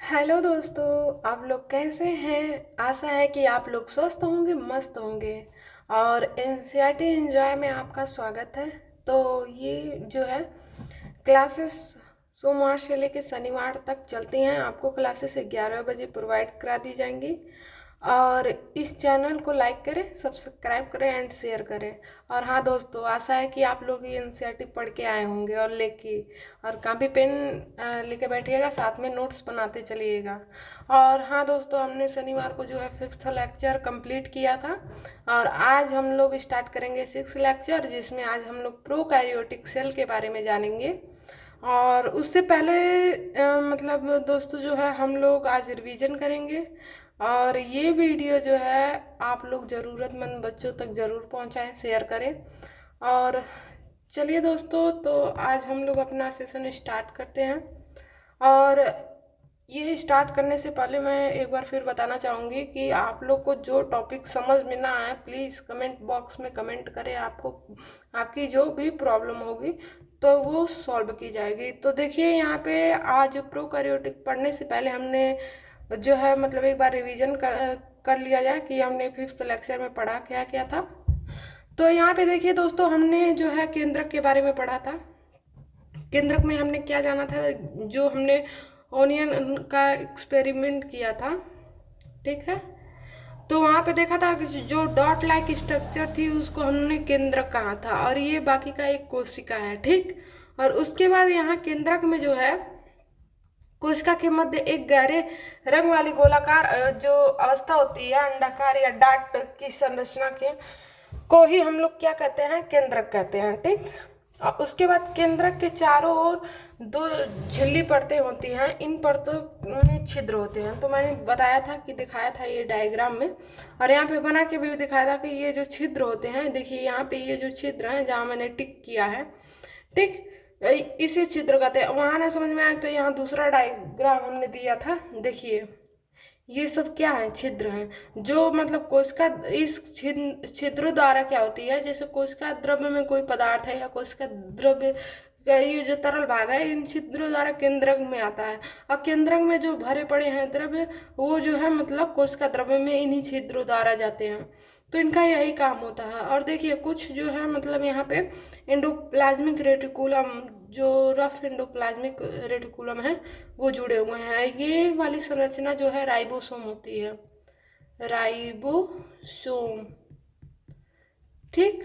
Hello दोस्तों। आप लोग कैसे हैं? आशा है कि आप लोग स्वस्थ होंगे, मस्त होंगे। और एनसीईआरटी एंजॉय में आपका स्वागत है। तो ये जो है क्लासेस सोमवार से लेकर शनिवार तक चलती हैं। आपको क्लासेस 11 बजे प्रोवाइड करा दी जाएंगी। और इस चैनल को लाइक करें, सब्सक्राइब करें एंड शेयर करें। और हाँ दोस्तों, आशा है कि आप लोग ये एनसीईआरटी पढ़ के आए होंगे और लेके और कॉपी पेन लेके बैठिएगा, साथ में नोट्स बनाते चलिएगा। और हाँ दोस्तों, हमने शनिवार को जो है 5th लेक्चर कंप्लीट किया था। और आज हम लोग स्टार्ट करेंगे 6th लेक्चर, जिसमें आज हम लोग प्रोकैरियोटिक सेल के बारे में जानेंगे। और उससे पहले मतलब दोस्तों जो है हम लोग आज रिवीजन करेंगे। और ये वीडियो जो है आप लोग ज़रूरतमंद बच्चों तक ज़रूर पहुंचाएं, शेयर करें। और चलिए दोस्तों, तो आज हम लोग अपना सेशन स्टार्ट करते हैं। और ये स्टार्ट करने से पहले मैं एक बार फिर बताना चाहूँगी कि आप लोग को जो टॉपिक समझ में ना आए, प्लीज़ कमेंट बॉक्स में कमेंट करें। आपको आपकी जो भी प्रॉब्लम होगी तो वो सॉल्व की जाएगी। तो देखिए यहाँ पे आज प्रोकैरियोटिक पढ़ने से पहले हमने जो है मतलब एक बार रिवीजन कर लिया जाए कि हमने 5th लेक्चर में पढ़ा क्या क्या था। तो यहाँ पे देखिए दोस्तों, हमने जो है केंद्रक के बारे में पढ़ा था। केंद्रक में हमने क्या जाना था, जो हमने ओनियन का एक्सपेरिमेंट किया था, ठीक है। तो वहाँ पे देखा था कि जो डॉट लाइक स्ट्रक्चर थी उसको हमने केंद्रक कहा था, और ये बाकी का एक कोशिका है, ठीक। और उसके बाद यहाँ केंद्रक में जो है कोशिका के मध्य एक गहरे रंग वाली गोलाकार जो अवस्था होती है, अंडाकार या डाट की संरचना के को ही हम लोग क्या कहते हैं, केंद्रक कहते हैं, ठीक। और उसके बाद केंद्रक के चारों ओर दो झिल्ली परतें होती हैं। इन परतों में छिद्र होते हैं। तो मैंने बताया था कि दिखाया था ये डायग्राम में, और यहाँ पे बना के भी दिखाया था कि ये जो छिद्र होते हैं, देखिए यहाँ पे ये जो छिद्र हैं जहाँ मैंने टिक किया है, ठीक, इसी छिद्र कहते हैं। वहां ना समझ में आए तो यहाँ दूसरा डायग्राम हमने दिया था, देखिए ये सब क्या है, छिद्र हैं। जो मतलब कोशिका इस छिद्र द्वारा क्या होती है, जैसे कोशिका द्रव्य में कोई पदार्थ है या कोशिका द्रव्य का ये जो तरल भाग है, इन छिद्रों द्वारा केंद्रक में आता है। और केंद्रक में जो भरे पड़े हैं द्रव्य, वो जो है मतलब कोशिका द्रव्य में इन्हीं छिद्रों द्वारा जाते हैं। तो इनका यही काम होता है। और देखिए कुछ जो है मतलब यहाँ पे एंडोप्लाज्मिक रेटिकुलम, जो रफ एंडोप्लाज्मिक रेटिकुलम है, वो जुड़े हुए हैं। ये वाली संरचना जो है राइबोसोम होती है, राइबोसोम, ठीक।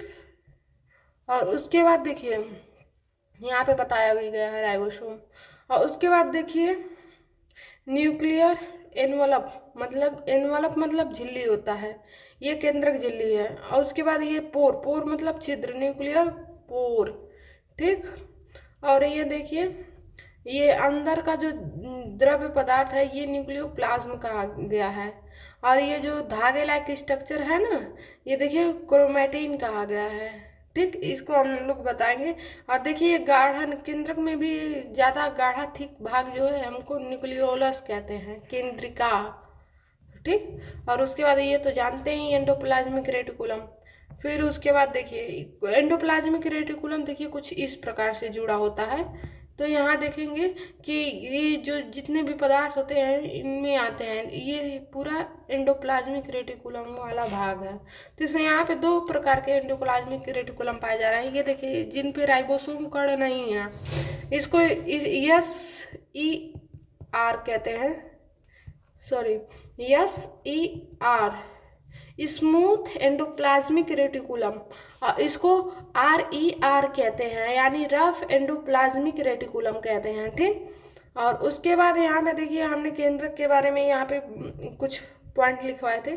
और उसके बाद देखिए यहाँ पे बताया भी गया है राइबोसोम। और उसके बाद देखिए न्यूक्लियर एनवलप मतलब झिल्ली होता है, ये केंद्रक झिल्ली है। और उसके बाद ये पोर मतलब छिद्र, न्यूक्लियर पोर, ठीक। और ये देखिए ये अंदर का जो द्रव्य पदार्थ है, ये न्यूक्लियोप्लाज्म कहा गया है। और ये जो धागे लाइक स्ट्रक्चर है ना, ये देखिए क्रोमैटिन कहा गया है, ठीक। इसको हम लोग बताएंगे। और देखिए गाढ़ा केंद्रक में भी ज़्यादा गाढ़ा थिक भाग जो है हमको न्यूक्लियोलस कहते हैं, केंद्रिका, ठीक। और उसके बाद ये तो जानते ही एंडोप्लाज्मिक रेटिकुलम। फिर उसके बाद देखिए एंडोप्लाज्मिक रेटिकुलम देखिए कुछ इस प्रकार से जुड़ा होता है। तो यहाँ देखेंगे कि ये जो जितने भी पदार्थ होते हैं इनमें आते हैं, ये पूरा एंडोप्लाज्मिक रेटिकुलम वाला भाग है। तो इसमें यहाँ पे दो प्रकार के एंडोप्लाज्मिक रेटिकुलम पाए जा रहे हैं। ये देखिए जिन पे राइबोसोम कण नहीं है, इसको SER कहते हैं, sorry, SER, smooth endoplasmic reticulum. इसको RER कहते हैं, यानी रफ एंडोप्लाज्मिक रेटिकुलम कहते हैं, ठीक। और उसके बाद यहाँ पे देखिए हमने केंद्रक के बारे में यहाँ पे कुछ पॉइंट लिखवाए थे।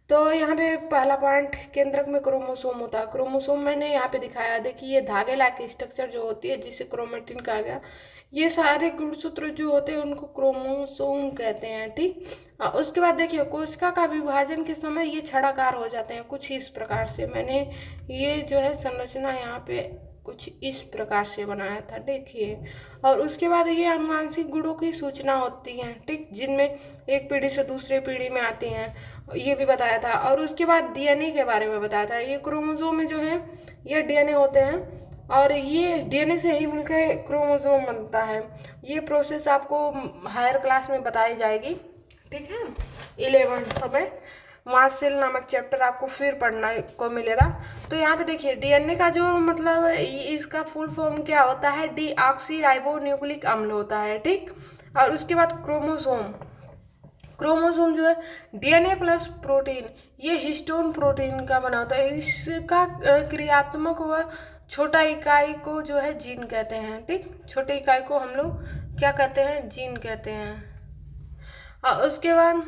तो यहाँ पे पहला पॉइंट, केंद्रक में क्रोमोसोम होता है। क्रोमोसोम मैंने यहाँ पे दिखाया, देखिए ये धागे लाइक स्ट्रक्चर जो होती है जिसे क्रोमेटिन कहा गया, ये सारे गुणसूत्र जो होते हैं उनको क्रोमोसोम कहते हैं, ठीक। उसके बाद देखिए कोशिका का विभाजन के समय ये छड़ाकार हो जाते हैं कुछ इस प्रकार से। मैंने ये जो है संरचना यहाँ पे कुछ इस प्रकार से बनाया था, देखिए। और उसके बाद ये आनुवांशिक गुणों की सूचना होती है, ठीक, जिनमें एक पीढ़ी से दूसरे पीढ़ी में आती हैं, ये भी बताया था। और उसके बाद DNA के बारे में बताया था। ये क्रोमोसोम में जो है ये DNA होते हैं। और ये डीएनए से ही मिलकर क्रोमोसोम बनता है। ये प्रोसेस आपको हायर क्लास में बताई जाएगी, ठीक है। 11th में मास सेल नामक चैप्टर आपको फिर पढ़ना को मिलेगा। तो यहाँ पे देखिए डीएनए का जो मतलब इसका फुल फॉर्म क्या होता है, डीऑक्सी राइबो न्यूक्लिक अम्ल होता है, ठीक। और उसके बाद क्रोमोसोम, क्रोमोसोम जो है डीएनए प्लस प्रोटीन, ये हिस्टोन प्रोटीन का बना होता है। इसका क्रियात्मक व छोटा इकाई को जो है जीन कहते हैं, ठीक। छोटे इकाई को हम लोग क्या कहते हैं, जीन कहते हैं। और उसके बाद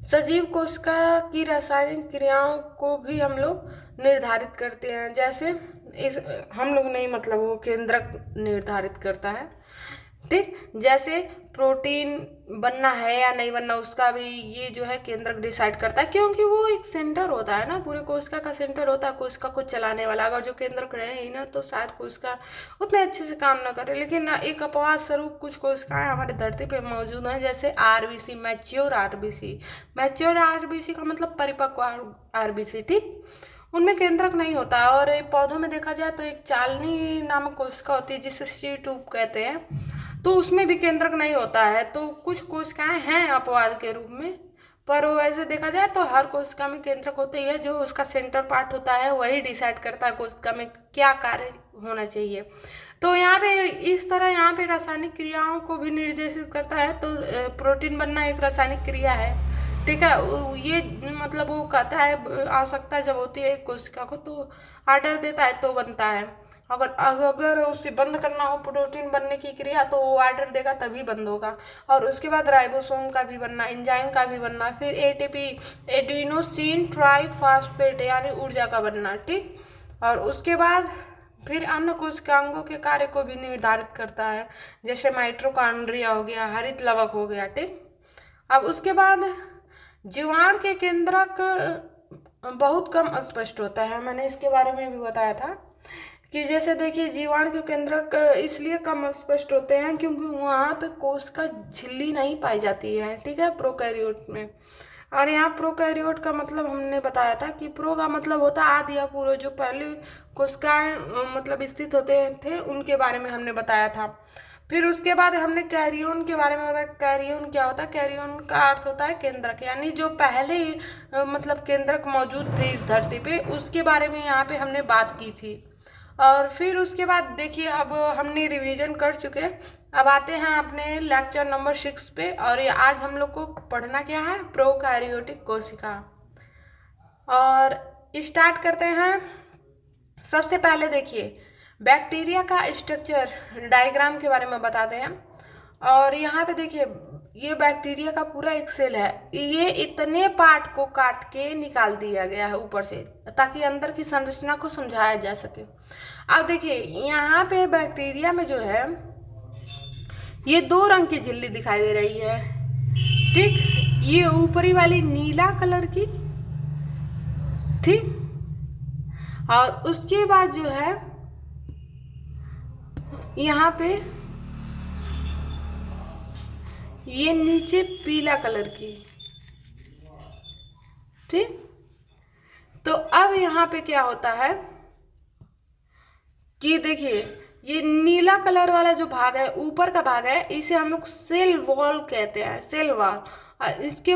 सजीव कोशिका की रासायनिक क्रियाओं को भी हम लोग निर्धारित करते हैं। जैसे इस हम लोग नहीं, मतलब वो केंद्रक निर्धारित करता है, ठीक। जैसे प्रोटीन बनना है या नहीं बनना, उसका भी ये जो है केंद्रक डिसाइड करता है, क्योंकि वो एक सेंटर होता है ना, पूरे कोशिका का सेंटर होता है, कोशिका को चलाने वाला। अगर जो केंद्रक रहे ही ना तो शायद कोशिका उतने अच्छे से काम ना करे। लेकिन एक अपवाद स्वरूप कुछ कोशिकाएं हमारी धरती पे मौजूद हैं, जैसे RBC, mature RBC. Mature RBC का मतलब परिपक्व आरबीसी, ठीक। उनमें केंद्रक नहीं होता। और पौधों में देखा जाए तो एक चालनी नामक कोशिका होती है जिसे सी ट्यूब कहते हैं, तो उसमें भी केंद्रक नहीं होता है। तो कुछ कोशिकाएं हैं अपवाद के रूप में, पर वैसे देखा जाए तो हर कोशिका में केंद्रक होते ही है। जो उसका सेंटर पार्ट होता है वही डिसाइड करता है कोशिका में क्या कार्य होना चाहिए। तो यहाँ पे इस तरह यहाँ पे रासायनिक क्रियाओं को भी निर्देशित करता है। तो प्रोटीन बनना एक रासायनिक क्रिया है, ठीक है। ये मतलब वो कहता है आवश्यकता जब होती है एक कोशिका को तो आर्डर देता है तो बनता है। अगर अगर उसे बंद करना हो प्रोटीन बनने की क्रिया तो वो आर्डर देगा तभी बंद होगा। और उसके बाद राइबोसोम का भी बनना, एंजाइम का भी बनना, फिर एटीपी एडिनोसिन ट्राइफॉस्फेट यानी ऊर्जा का बनना, ठीक। और उसके बाद फिर अन्य कोशिकांगों के कार्य को भी निर्धारित करता है, जैसे माइटोकॉन्ड्रिया हो गया, हरित लवक हो गया, ठीक। अब उसके बाद जीवाणु के केंद्रक बहुत कम स्पष्ट होता है। मैंने इसके बारे में भी बताया था कि जैसे देखिए जीवाणु के केंद्रक इसलिए कम स्पष्ट होते हैं क्योंकि वहाँ पे कोशिका झिल्ली नहीं पाई जाती है, ठीक है, प्रोकैरियोट में। और यहाँ प्रोकैरियोट का मतलब हमने बताया था कि प्रो का मतलब होता है आदि या पूर्व, जो पहले कोशिकाएं मतलब स्थित होते थे उनके बारे में हमने बताया था। फिर उसके बाद हमने कैरियोन के बारे में बताया। कैरियोन क्या होता है, कैरियोन का अर्थ होता है केंद्रक, यानी जो पहले ही मतलब केंद्रक मौजूद थे इस धरती पे, उसके बारे में यहाँ पे हमने बात की थी। और फिर उसके बाद देखिए अब हमने रिवीजन कर चुके, अब आते हैं अपने लेक्चर नंबर 6 पे। और ये आज हम लोग को पढ़ना क्या है, प्रोकैरियोटिक कोशिका। और स्टार्ट करते हैं। सबसे पहले देखिए बैक्टीरिया का स्ट्रक्चर डायग्राम के बारे में बताते हैं। और यहाँ पे देखिए ये बैक्टीरिया का पूरा एक सेल है, ये इतने पार्ट को काट के निकाल दिया गया है ऊपर से ताकि अंदर की संरचना को समझाया जा सके। अब देखिए यहाँ पे बैक्टीरिया में जो है ये 2 रंग की झिल्ली दिखाई दे रही है, ठीक। ये ऊपरी वाली नीला कलर की, ठीक। और उसके बाद जो है यहाँ पे ये नीचे पीला कलर की, ठीक। तो अब यहाँ पे क्या होता है कि देखिए ये नीला कलर वाला जो भाग है, ऊपर का भाग है, इसे हम लोग सेल वॉल कहते हैं, सेल वॉल। उसके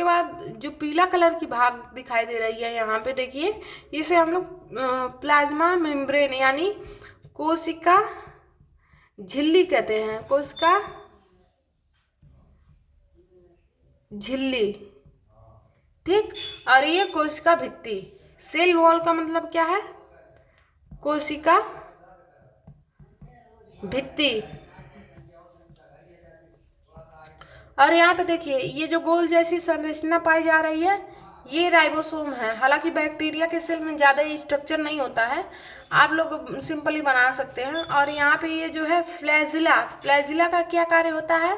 बाद जो पीला कलर की भाग दिखाई दे रही है यहाँ पे देखिए, इसे हम लोग प्लाज्मा मेम्ब्रेन यानी कोशिका झिल्ली कहते हैं, कोशिका झिल्ली, ठीक। और ये कोशिका भित्ति, सेल वॉल का मतलब क्या है, कोशिका भित्ति। और यहाँ पे देखिए ये जो गोल जैसी संरचना पाई जा रही है ये राइबोसोम है। हालांकि बैक्टीरिया के सेल में ज़्यादा स्ट्रक्चर नहीं होता है, आप लोग सिंपली बना सकते हैं। और यहाँ पे ये जो है फ्लैजिला, फ्लैजिला का क्या कार्य होता है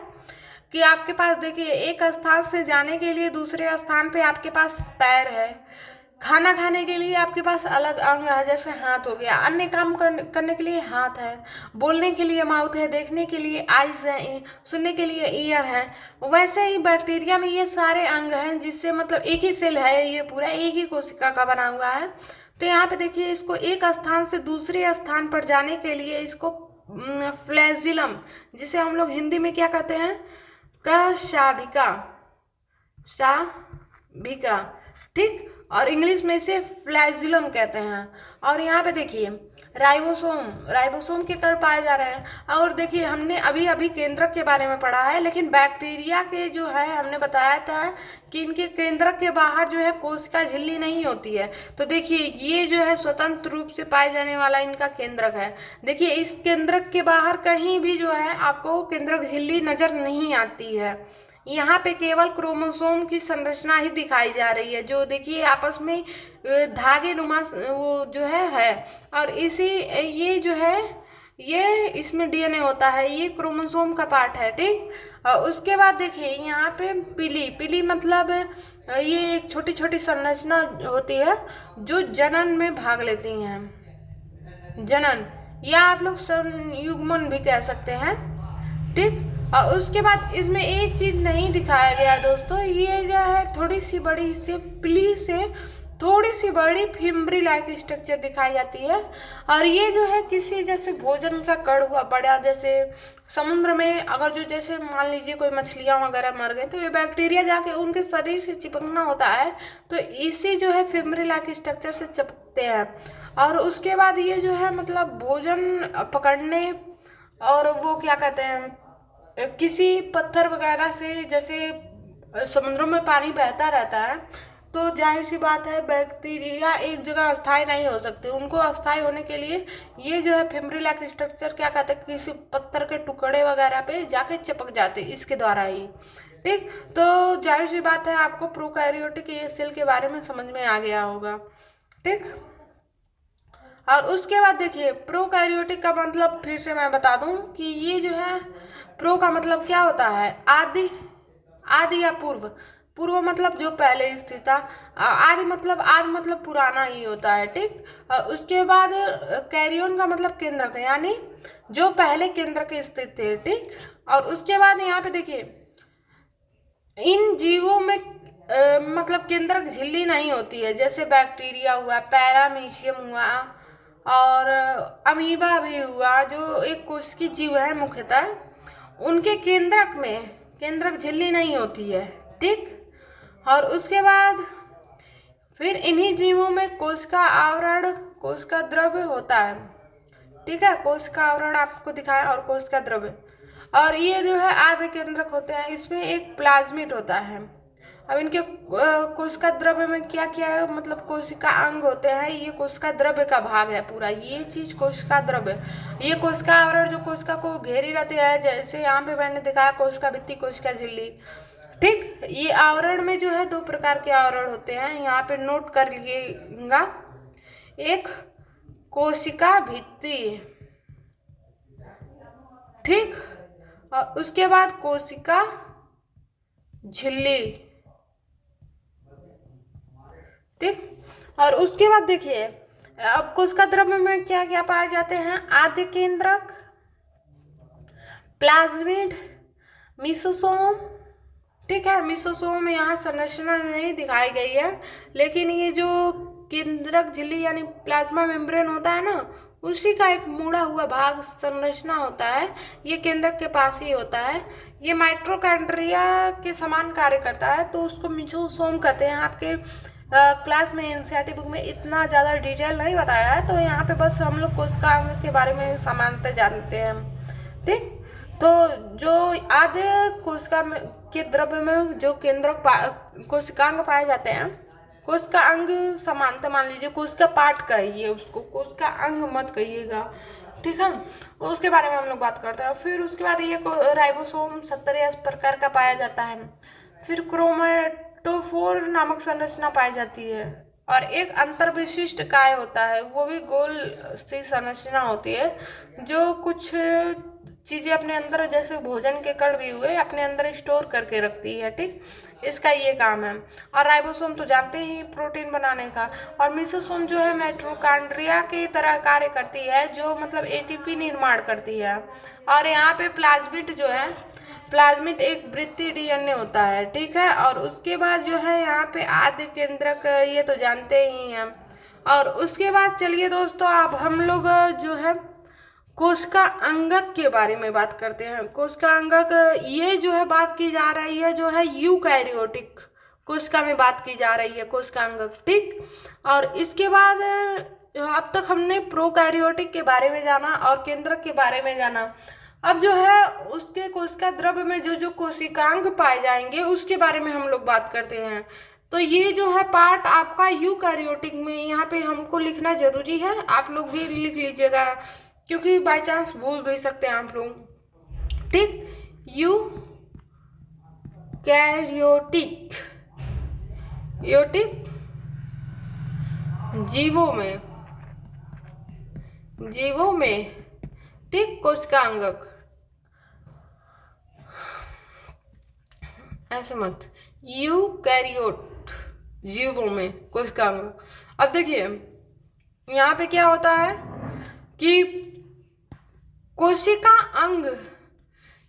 कि आपके पास देखिए एक स्थान से जाने के लिए दूसरे स्थान पे आपके पास पैर है, खाना खाने के लिए आपके पास अलग अंग है जैसे हाथ हो गया, अन्य काम करने के लिए हाथ है, बोलने के लिए माउथ है, देखने के लिए आइज है, सुनने के लिए ईयर है। वैसे ही बैक्टीरिया में ये सारे अंग हैं जिससे मतलब एक ही सेल है, ये पूरा एक ही कोशिका का बना हुआ है। तो यहाँ पे देखिए, इसको एक स्थान से दूसरे स्थान पर जाने के लिए इसको फ्लैजिलम, जिसे हम लोग हिंदी में क्या कहते हैं, कशाभिका, शाभिका, ठीक। और इंग्लिश में इसे फ्लैजिलम कहते हैं। और यहाँ पे देखिए राइबोसोम, राइबोसोम के कण पाए जा रहे हैं। और देखिए हमने अभी अभी केंद्रक के बारे में पढ़ा है, लेकिन बैक्टीरिया के जो है हमने बताया था कि इनके केंद्रक के बाहर जो है कोशिका झिल्ली नहीं होती है। तो देखिए ये जो है स्वतंत्र रूप से पाए जाने वाला इनका केंद्रक है। देखिए इस केंद्रक के बाहर कहीं भी जो है आपको केंद्रक झिल्ली नजर नहीं आती है। यहाँ पे केवल क्रोमोसोम की संरचना ही दिखाई जा रही है, जो देखिए आपस में धागे नुमा वो जो है। और इसी ये जो है ये इसमें डीएनए होता है, ये क्रोमोसोम का पार्ट है, ठीक। और उसके बाद देखिए यहाँ पे पीली, पीली मतलब ये एक छोटी छोटी संरचना होती है जो जनन में भाग लेती हैं, जनन, या आप लोग संयुग्मन भी कह सकते हैं, ठीक। और उसके बाद इसमें एक चीज नहीं दिखाया गया दोस्तों, ये जो है थोड़ी सी बड़ी से पीली से थोड़ी सी बड़ी फिम्बरी लाइक स्ट्रक्चर दिखाई जाती है। और ये जो है किसी जैसे भोजन का कण हुआ बड़ा, जैसे समुद्र में अगर जो जैसे मान लीजिए कोई मछलियां वगैरह मर गए तो ये बैक्टीरिया जाके उनके शरीर से चिपकना होता है, तो इसी जो है फिम्बरी लाइक स्ट्रक्चर से चिपकते हैं। और उसके बाद ये जो है मतलब भोजन पकड़ने, और वो क्या कहते हैं, किसी पत्थर वगैरह से, जैसे समुद्रों में पानी बहता रहता है तो जाहिर सी बात है बैक्टीरिया एक जगह अस्थायी नहीं हो सकते, उनको अस्थायी होने के लिए ये जो है फिम्बरी लाइक स्ट्रक्चर क्या कहते हैं, किसी पत्थर के टुकड़े वगैरह पे जाके चिपक जाते इसके द्वारा ही, ठीक। तो जाहिर सी बात है आपको प्रोकैरियोटिक सेल के बारे में समझ में आ गया होगा, ठीक। और उसके बाद देखिए प्रोकैरियोटिक का मतलब फिर से मैं बता दूं कि ये जो है प्रो का मतलब क्या होता है, आदि, आदि या पूर्व, पूर्व मतलब जो पहले स्थित था, आदि मतलब पुराना ही होता है, ठीक। उसके बाद कैरियन का मतलब केंद्रक, यानी जो पहले केंद्रक स्थित थे, ठीक। और उसके बाद यहाँ पे देखिए इन जीवों में मतलब केंद्रक झिल्ली नहीं होती है, जैसे बैक्टीरिया हुआ, पैरामीशियम हुआ और अमीबा भी हुआ, जो एक कोशिकीय जीव है मुख्यतः, उनके केंद्रक में केंद्रक झिल्ली नहीं होती है, ठीक। और उसके बाद फिर इन्हीं जीवों में कोशिका आवरण, कोशिका द्रव्य होता है, ठीक है। कोशिका आवरण आपको दिखाया और कोशिका द्रव्य, और ये जो है आधे केंद्रक होते हैं, इसमें एक प्लाज्मिड होता है। अब इनके कोशिका द्रव्य में क्या क्या है, मतलब कोशिका अंग होते हैं, ये कोशिका द्रव्य का भाग है पूरा, ये चीज कोशिका द्रव्य। ये कोशिका आवरण जो कोशिका को घेरी रहते हैं, जैसे यहाँ पे मैंने दिखाया कोशिका भित्ति, कोशिका झिल्ली, ठीक। ये आवरण में जो है दो प्रकार के आवरण होते हैं, यहाँ पे नोट कर लीजिएगा, एक कोशिका भित्ति, ठीक, और उसके बाद कोशिका झिल्ली, ठीक। और उसके बाद देखिए अब कोशिका द्रव्य में क्या क्या पाए जाते हैं, आद्य केंद्रक, प्लाज्मिड, मिसोसोम, ठीक है। मिसोसोम में यहाँ संरचना नहीं दिखाई गई है, लेकिन ये जो केंद्रक झिल्ली यानी प्लाज्मा मेम्ब्रेन होता है ना, उसी का एक मुड़ा हुआ भाग संरचना होता है, ये केंद्रक के पास ही होता है। ये माइटोकॉन्ड्रिया के समान कार्य करता है, तो उसको मिसोसोम कहते हैं। आपके क्लास में एनसीईआरटी बुक में इतना ज़्यादा डिटेल नहीं बताया है, तो यहाँ पे बस हम लोग कोशिका अंग के बारे में समानता जानते हैं, ठीक। तो जो आधे कोशिका में के द्रव्य में जो केंद्रक कोशिकांग पाए जाते हैं, कोशिका अंग समानता मान लीजिए, कोशिका पार्ट कहिए उसको, कोशिका अंग मत कहिएगा, ठीक है। उसके बारे में हम लोग बात करते हैं। फिर उसके बाद ये राइबोसोम 70 प्रकार का पाया जाता है। फिर क्रोमेटोफोर नामक संरचना पाई जाती है, और एक अंतर विशिष्ट काय होता है, वो भी गोल सी संरचना होती है, जो कुछ चीजें अपने अंदर, जैसे भोजन के कण भी हुए, अपने अंदर स्टोर करके रखती है, ठीक। इसका ये काम है। और राइबोसोम तो जानते ही प्रोटीन बनाने का, और मिसोसोम जो है माइटोकॉन्ड्रिया की तरह कार्य करती है, जो मतलब एटीपी निर्माण करती है। और यहाँ पे प्लाज्मिड जो है, प्लाज्मिड एक वृत्तीय डीएनए होता है, ठीक है। और उसके बाद जो है यहाँ पे आद्य केंद्रक, ये तो जानते ही हैं। और उसके बाद चलिए दोस्तों, अब हम लोग जो है कोशिका अंगक के बारे में बात करते हैं। कोशिका अंगक, ये जो है बात की जा रही है जो है यूकैरियोटिक कोशिका में बात की जा रही है, कोशिका अंगक, ठीक। और इसके बाद अब तक हमने प्रोकैरियोटिक के बारे में जाना और केंद्रक के बारे में जाना। अब जो है उसके कोशिका द्रव्य में जो जो कोशिकांग पाए जाएंगे उसके बारे में हम लोग बात करते हैं। तो ये जो है पार्ट आपका यूकैरियोटिक में, यहाँ पे हमको लिखना जरूरी है, आप लोग भी लिख लीजिएगा क्योंकि बाय चांस भूल भी सकते हैं आप लोग, ठीक। यूकैरियोटिक, यूटिक जीवों में, ठीक, कोशिकांगक, ऐसे मत, यूकैरियोट जीवों में कोशिकांगक। अब देखिए यहाँ पे क्या होता है कि कोशिका अंग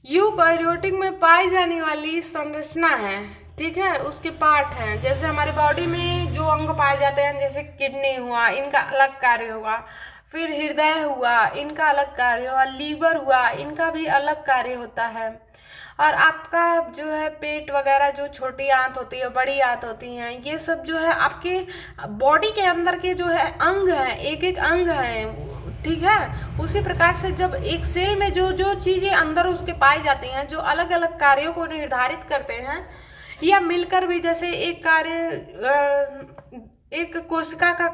यूकैरियोटिक में पाई जाने वाली संरचना है, ठीक है, उसके पार्ट हैं। जैसे हमारे बॉडी में जो अंग पाए जाते हैं, जैसे किडनी हुआ, इनका अलग कार्य होगा, फिर हृदय हुआ, इनका अलग कार्य हुआ, लीवर हुआ, इनका भी अलग कार्य होता है। और आपका जो है पेट वगैरह, जो छोटी आंत होती है, बड़ी आंत होती हैं, ये सब जो है आपके बॉडी के अंदर के जो है अंग हैं, एक एक अंग हैं, ठीक है। उसी प्रकार से जब एक सेल में जो जो चीजें अंदर उसके पाई जाती हैं, जो अलग अलग कार्यों को निर्धारित करते हैं, या मिलकर भी जैसे एक कार्य, एक कोशिका का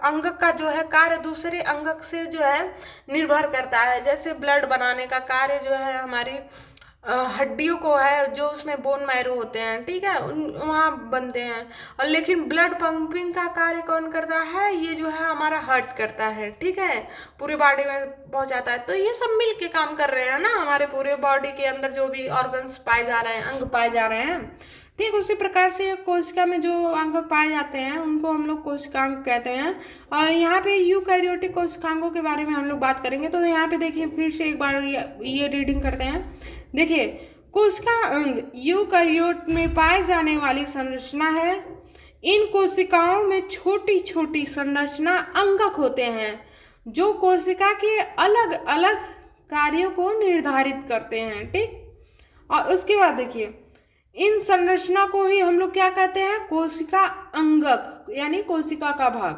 अंग का जो है कार्य दूसरे अंग से जो है निर्भर करता है। जैसे ब्लड बनाने का कार्य जो है हमारी हड्डियों को है, जो उसमें बोन मैरो होते हैं, ठीक है, उन वहाँ बनते हैं। और लेकिन ब्लड पंपिंग का कार्य कौन करता है, ये जो है हमारा हार्ट करता है, ठीक है, पूरे बॉडी में पहुंचाता है। तो ये सब मिल के काम कर रहे हैं ना, हमारे पूरे बॉडी के अंदर जो भी ऑर्गन्स पाए जा रहे हैं, अंग पाए जा रहे हैं, ठीक। उसी प्रकार से कोशिका में जो अंग पाए जाते हैं उनको हम लोग कोशिकांग कहते हैं। और यहाँ पे यूकैरियोटिक कोशिकांगों के बारे में हम लोग बात करेंगे। तो यहाँ पे देखिए फिर से एक बार ये रीडिंग करते हैं। देखिए, कोशिका अंग यूकैरियोट में पाए जाने वाली संरचना है। इन कोशिकाओं में छोटी छोटी संरचना अंगक होते हैं जो कोशिका के अलग अलग कार्यों को निर्धारित करते हैं, ठीक। और उसके बाद देखिए, इन संरचना को ही हम लोग क्या कहते हैं, कोशिका अंगक, यानी कोशिका का भाग।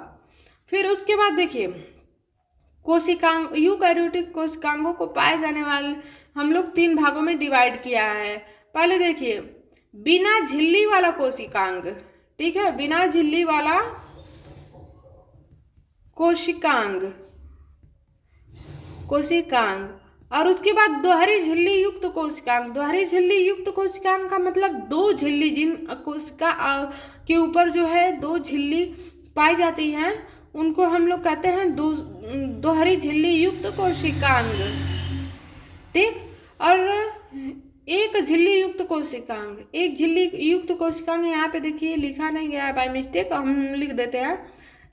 फिर उसके बाद देखिए, कोशिकांग, यूकैरियोटिक कोशिकांगों को पाए जाने वाले हम लोग 3 भागों में डिवाइड किया है। पहले देखिए, बिना झिल्ली वाला कोशिकांग, ठीक है, बिना झिल्ली वाला कोशिकांग, और उसके बाद दोहरी झिल्ली युक्त कोशिकांग। दोहरी झिल्ली युक्त कोशिकांग का मतलब 2 झिल्ली, जिन कोशिका के ऊपर जो है 2 झिल्ली पाई जाती हैं उनको हम लोग कहते हैं दोहरी झिल्ली युक्त कोशिकांग, ठीक। और एक झिल्ली युक्त कोशिकांग, एक झिल्ली युक्त कोशिकांग यहाँ पे देखिए लिखा नहीं गया है बाय मिस्टेक, हम लिख देते हैं।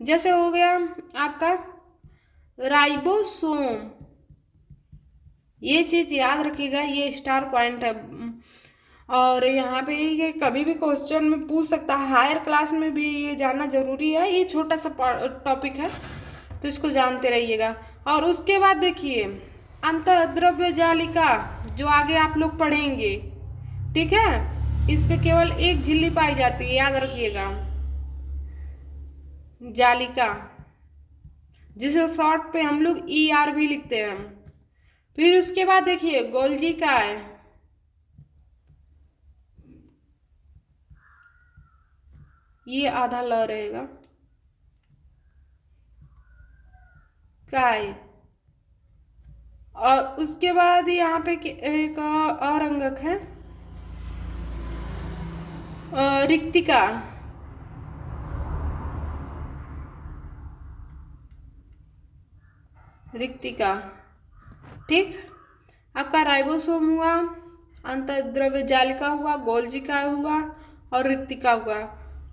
जैसे हो गया आपका राइबोसोम, ये चीज याद रखिएगा, ये स्टार पॉइंट है। और यहाँ पे ये कभी भी क्वेश्चन में पूछ सकता है, हायर क्लास में भी ये जानना जरूरी है, ये छोटा सा टॉपिक है तो इसको जानते रहिएगा। और उसके बाद देखिए, अंतःद्रव्य जालिका, जो आगे आप लोग पढ़ेंगे, ठीक है, इस पे केवल एक झिल्ली पाई जाती है, याद रखिएगा, जालिका, जिसे शॉर्ट पे हम लोग ER भी लिखते हैं। फिर उसके बाद देखिए, गोल्जी का है, ये आधा ल रहेगा, काय। और उसके बाद यहाँ पे एक और अंगक है, रिक्तिका, ठीक। आपका राइबोसोम हुआ, अंतःद्रव्य जालिका हुआ, गोल्जिका हुआ और रिक्तिका हुआ।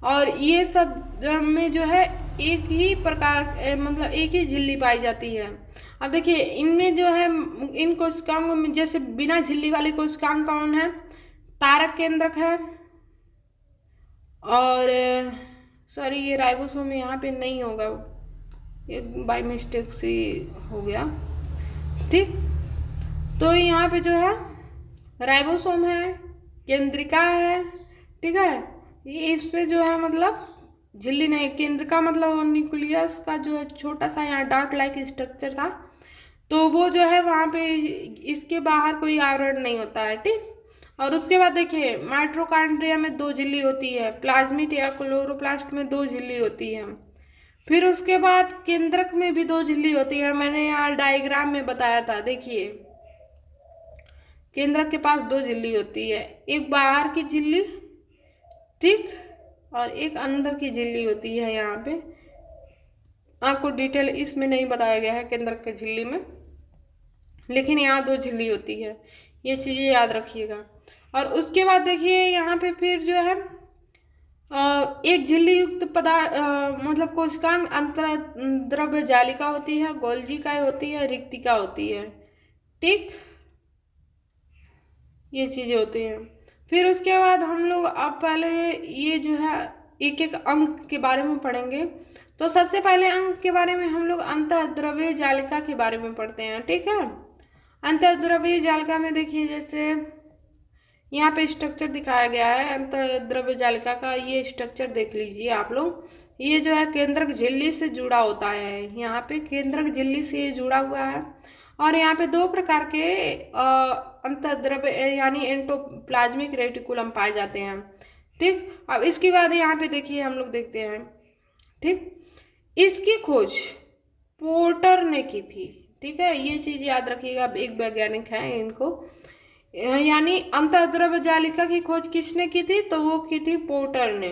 और ये सब में जो है एक ही प्रकार, मतलब एक ही झिल्ली पाई जाती है। अब देखिए, इनमें जो है, इन कोशिकाओं में जैसे बिना झिल्ली वाली कोशिकांग कौन है, तारक केंद्रक है, और सॉरी, ये राइबोसोम यहाँ पे नहीं होगा, ये बाय मिस्टेक से हो गया। ठीक, तो यहाँ पे जो है राइबोसोम है, केंद्रिका है, ठीक है। ये इस पे जो है मतलब झिल्ली नहीं, केंद्रिका मतलब न्यूक्लियस का जो है छोटा सा यहाँ डॉट लाइक स्ट्रक्चर था, तो वो जो है वहाँ पे इसके बाहर कोई आवरण नहीं होता है। ठीक, और उसके बाद देखिए माइटोकॉन्ड्रिया में 2 झिल्ली होती है, प्लाज्मिड या क्लोरोप्लास्ट में 2 झिल्ली होती है। फिर उसके बाद केंद्रक में भी 2 झिल्ली होती है, मैंने यहाँ डायग्राम में बताया था। देखिए केंद्रक के पास 2 झिल्ली होती है, एक बाहर की झिल्ली, ठीक, और एक अंदर की झिल्ली होती है। यहाँ पे आपको डिटेल इसमें नहीं बताया गया है केंद्रक के झिल्ली में, लेकिन यहाँ 2 झिल्ली होती है, ये चीज़ें याद रखिएगा। और उसके बाद देखिए यहाँ पे फिर जो है एक झिल्ली युक्त पदार्थ मतलब कोशिकांग अंतर द्रव्य जालिका होती है, गोल्जिका होती है, रिक्तिका होती है। ठीक, ये चीज़ें होती हैं। फिर उसके बाद हम लोग अब पहले ये जो है एक एक अंग के बारे में पढ़ेंगे। तो सबसे पहले अंग के बारे में हम लोग अंतःद्रव्य जालिका के बारे में पढ़ते हैं। ठीक है, अंतःद्रव्य जालिका में देखिए जैसे यहाँ पे स्ट्रक्चर दिखाया गया है अंतःद्रव्य जालिका का, ये स्ट्रक्चर देख लीजिए आप लोग। ये जो है केंद्रक झिल्ली से जुड़ा होता है, यहाँ पे केंद्रक झिल्ली से ये जुड़ा हुआ है। और यहाँ पे 2 प्रकार के अंतःद्रव्य यानी एंडोप्लाज्मिक रेटिकुलम पाए जाते हैं। ठीक, अब इसके बाद यहाँ पे देखिए हम लोग देखते हैं। ठीक, इसकी खोज पोर्टर ने की थी। ठीक है, ये चीज याद रखिएगा, एक वैज्ञानिक है इनको, यानी अंतःद्रव्य जालिका की खोज किसने की थी, तो वो की थी पोर्टर ने।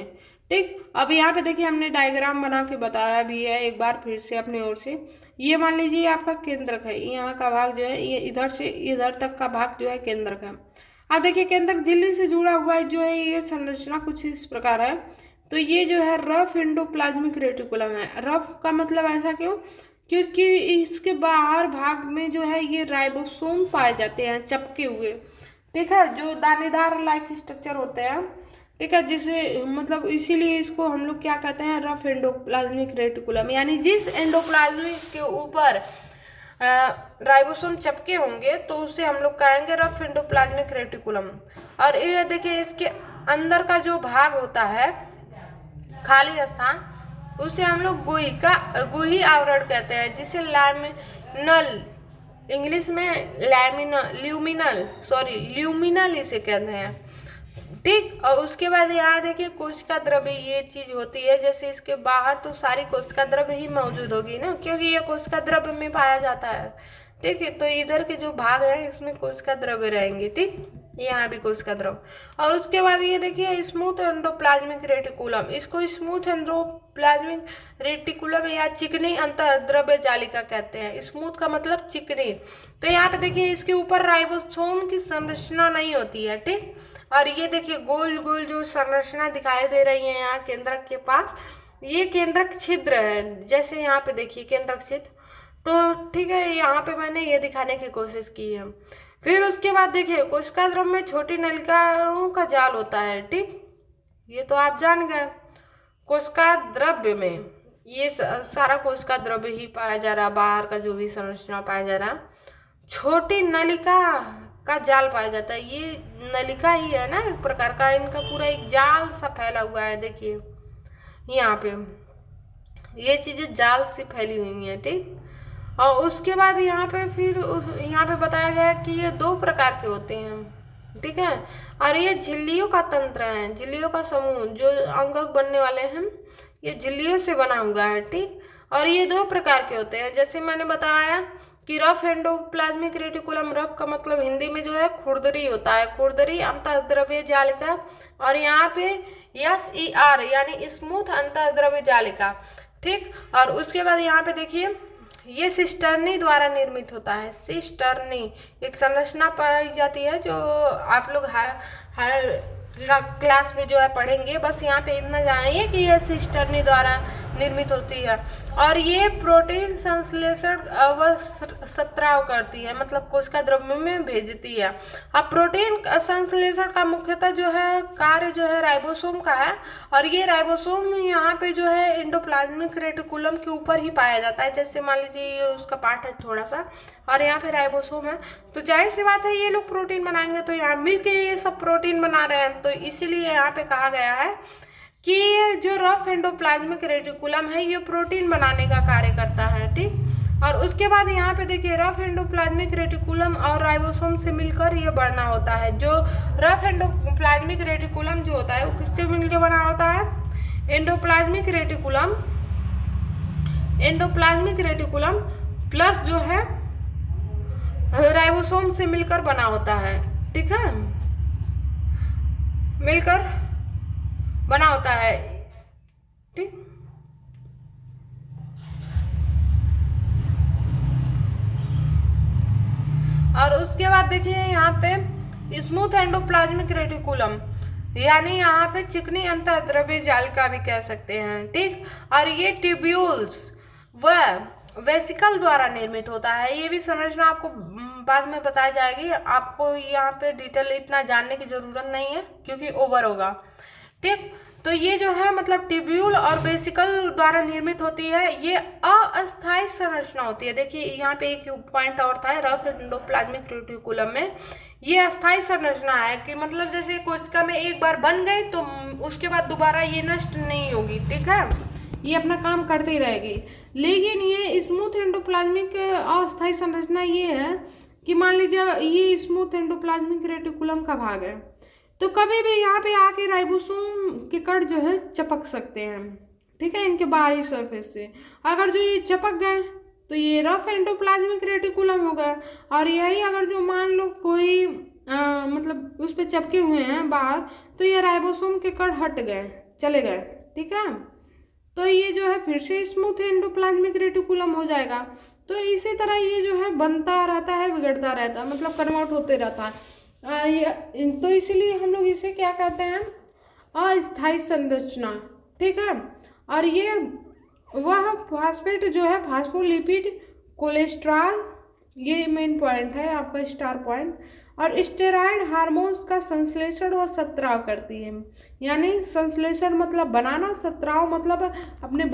ठीक, अब यहाँ पे देखिए हमने डायग्राम बना के बताया भी है एक बार फिर से अपनी ओर से। ये मान लीजिए आपका केंद्रक है, यहाँ का भाग जो है ये इधर से इधर तक का भाग जो है केंद्रक है। अब देखिए केंद्रक झिल्ली से जुड़ा हुआ है जो है, ये संरचना कुछ इस प्रकार है। तो ये जो है रफ एंडोप्लाज्मिक रेटिकुलम है। रफ का मतलब ऐसा क्यों कि उसकी इसके बाहर भाग में जो है ये राइबोसोम पाए जाते हैं चपके हुए। ठीक है, जो दानेदार लाइक स्ट्रक्चर होते हैं। ठीक है, जिसे मतलब इसीलिए इसको हम लोग क्या कहते हैं, रफ एंडोप्लाज्मिक रेटिकुलम, यानी जिस एंडोप्लाज्मिक के ऊपर राइबोसोम चपके होंगे तो उसे हम लोग कहेंगे रफ एंडोप्लाज्मिक रेटिकुलम। और ये देखिए इसके अंदर का जो भाग होता है खाली स्थान, उसे हम लोग गोही आवरण कहते हैं, जिसे लैमिनल, इंग्लिश में ल्यूमिनल इसे कहते हैं। ठीक, और उसके बाद यहाँ देखिए कोशिका द्रव्य ये चीज होती है, जैसे इसके बाहर तो सारी कोशिका द्रव्य ही मौजूद होगी ना, क्योंकि ये कोशिका द्रव्य में पाया जाता है। ठीक है, तो इधर के जो भाग है इसमें कोशिका द्रव्य रहेंगे। ठीक, यहाँ भी कोशिका द्रव्य। और उसके बाद ये देखिए स्मूथ एंडोप्लाज्मिक रेटिकुलम, इसको स्मूथ एंडोप्लाज्मिक रेटिकुलम या चिकनी अंतःद्रव्य जालिका कहते हैं। स्मूथ का मतलब चिकनी। तो यहाँ पे देखिए इसके ऊपर राइबोसोम की संरचना नहीं होती है। ठीक, और ये देखिए गोल गोल जो संरचना दिखाई दे रही है यहाँ केंद्रक के पास, ये केंद्रक छिद्र है। जैसे यहाँ पे देखिए केंद्रक छिद्र, तो ठीक है, यहाँ पे मैंने ये दिखाने की कोशिश की है। फिर उसके बाद देखिए कोशिका द्रव्य में छोटी नलिकाओं का जाल होता है। ठीक, ये तो आप जान गए। कोशिका द्रव्य में ये सारा कोशिका द्रव्य ही पाया जा रहा, बाहर का जो भी संरचना पाया जा रहा, छोटी नलिका का जाल पाया जाता है। ये नलिका ही है ना एक प्रकार का, इनका पूरा एक जाल सा फैला हुआ है। देखिए यहाँ पे ये चीजें जाल से फैली हुई हैं। ठीक, और उसके बाद यहाँ पे फिर यहाँ पे बताया गया है कि ये 2 प्रकार के होते हैं। ठीक है, और ये झिल्लियों का तंत्र है, झिल्लियों का समूह जो अंगक बनने वाले हैं ये झिल्लियों से बना हुआ है। ठीक, और ये 2 प्रकार के होते हैं, जैसे मैंने बताया कि रफ एंडोप्लाज्मिक रेटिकुलम, रफ का मतलब हिंदी में जो है खुरदरी होता है, खुरदरी अंतःद्रव्य जालिका। और यहाँ पे SER यानी स्मूथ अंतःद्रव्य जालिका। ठीक, और उसके बाद यहाँ पे देखिए ये सिस्टर्नी द्वारा निर्मित होता है। सिस्टर्नी एक संरचना पाई जाती है जो आप लोग हायर क्लास में जो है पढ़ेंगे। बस यहाँ पे इतना जानिए कि यह सिस्टर्नी द्वारा निर्मित होती है। और ये प्रोटीन संश्लेषण स्त्राव करती है, मतलब कोशिका द्रव्य में भेजती है। अब प्रोटीन संश्लेषण का मुख्यतः जो है कार्य जो है राइबोसोम का है, और ये राइबोसोम यहाँ पे जो है एंडोप्लाज्मिक रेटिकुलम के ऊपर ही पाया जाता है। जैसे मान लीजिए ये उसका पार्ट है थोड़ा सा, और यहाँ पे राइबोसोम है, तो जाहिर सी बात है ये लोग प्रोटीन बनाएंगे, तो यहाँ मिलके ये सब प्रोटीन बना रहे हैं। तो इसीलिए यहाँ पे कहा गया है कि जो रफ एंडोप्लाज्मिक रेटिकुलम है ये प्रोटीन बनाने का कार्य करता है, ठीक। और उसके बाद यहाँ पे देखिए रफ एंडोप्लाज्मिक रेटिकुलम और राइबोसोम से मिलकर ये बना होता है। जो रफ एंडोप्लाज्मिक रेटिकुलम जो होता है वो किससे मिलकर बना होता है? एंडोप्लाज्मिक रेटिकुलम प्लस जो है राइबोसोम से मिलकर बना होता है, ठीक है, मिलकर बना होता है, ठीक। और उसके बाद देखिए यहाँ पे स्मूथ एंडोप्लाज्मिक रेटिकुलम, यानी यहाँ पे चिकनी अंतःद्रव्य जाल का भी कह सकते हैं, ठीक। और ये ट्यूब्यूल्स व वेसिकल द्वारा निर्मित होता है। ये भी समझना आपको बाद में बताया जाएगी, आपको यहाँ पे डिटेल इतना जानने की जरूरत नहीं है क्योंकि ओवर होगा, ठीक। तो ये जो है मतलब ट्यूब्यूल और वेसिकल द्वारा निर्मित होती है। ये अस्थायी संरचना होती है। देखिए यहाँ पे एक पॉइंट और था, रफ एंडोप्लाज्मिक रेटिकुलम में ये अस्थायी संरचना है कि मतलब जैसे कोशिका में एक बार बन गई तो उसके बाद दोबारा ये नष्ट नहीं होगी, ठीक है, ये अपना काम करती रहेगी। लेकिन ये स्मूथ एंडोप्लाज्मिक अस्थायी संरचना ये है कि मान लीजिए ये स्मूथ एंडोप्लाज्मिक रेटिकुलम का भाग है, तो कभी भी यहाँ पे आके राइबोसोम के कण जो है चपक सकते हैं, ठीक है, इनके बाहरी सरफेस से। अगर जो ये चपक गए तो ये रफ एंडोप्लाज्मिक रेटिकुलम हो गया। और यही अगर जो मान लो कोई मतलब उस पर चपके हुए हैं बाहर, तो ये राइबोसोम के कण हट गए, चले गए, ठीक है, तो ये जो है फिर से स्मूथ एंडोप्लाज्मिक रेटिकुलम हो जाएगा। तो इसी तरह ये जो है बनता रहता है, बिगड़ता रहता है, मतलब कन्वर्ट होते रहता है। तो इसीलिए हम लोग इसे क्या कहते हैं? अस्थायी संरचना, ठीक है। और ये वह फास्फेट जो है फास्फोलिपिड, कोलेस्ट्रॉल, ये मेन पॉइंट है आपका स्टार पॉइंट, और स्टेरॉयड हार्मोन्स का संश्लेषण व स्त्राव करती है। यानी संश्लेषण मतलब बनाना, स्त्राव मतलब अपने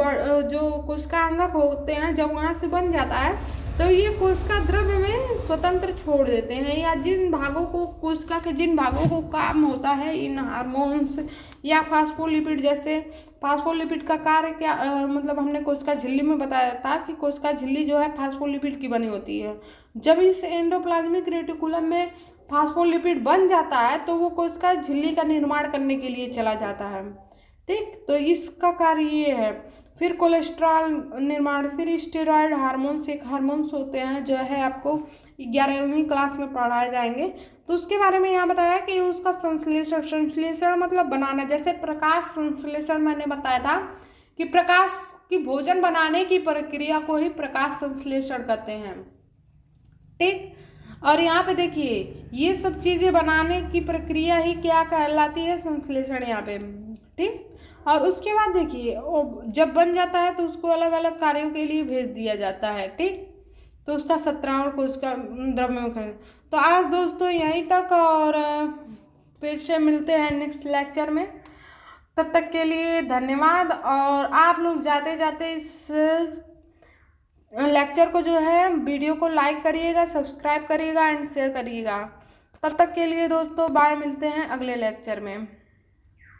जो कोशिका अंगक होते हैं जब वहाँ से बन जाता है तो ये कोशिका द्रव्य में स्वतंत्र छोड़ देते हैं, या जिन भागों को कोशिका के जिन भागों को काम होता है इन हार्मोन्स या फास्फोलिपिड, जैसे फास्फोलिपिड का कार्य क्या मतलब हमने कोशिका झिल्ली में बताया था कि कोशिका झिल्ली जो है फास्फोलिपिड की बनी होती है। जब इस एंडोप्लाज्मिक रेटिकुलम में फास्फोलिपिड बन जाता है तो वो कोशिका झिल्ली का निर्माण करने के लिए चला जाता है, ठीक। तो इसका कार्य ये है। फिर कोलेस्ट्रॉल निर्माण, फिर स्टेरॉयड हार्मोन्स, एक हार्मोन्स होते हैं जो है आपको 11वीं क्लास में पढ़ाए जाएंगे, तो उसके बारे में यहाँ बताया कि उसका संश्लेषण मतलब बनाना। जैसे प्रकाश संश्लेषण मैंने बताया था कि प्रकाश की भोजन बनाने की प्रक्रिया को ही प्रकाश संश्लेषण कहते हैं, ठीक। और यहाँ पे देखिए ये सब चीज़ें बनाने की प्रक्रिया ही क्या कहलाती है? संश्लेषण, यहाँ पे, ठीक। और उसके बाद देखिए जब बन जाता है तो उसको अलग अलग कार्यों के लिए भेज दिया जाता है, ठीक। तो उसका स्त्राव को उसका द्रव्य में कर। तो आज दोस्तों यहीं तक, और फिर से मिलते हैं नेक्स्ट लेक्चर में। तब तक के लिए धन्यवाद। और आप लोग जाते जाते इस लेक्चर को जो है वीडियो को लाइक करिएगा, सब्सक्राइब करिएगा एंड शेयर करिएगा। तब तक के लिए दोस्तों बाय, मिलते हैं अगले लेक्चर में।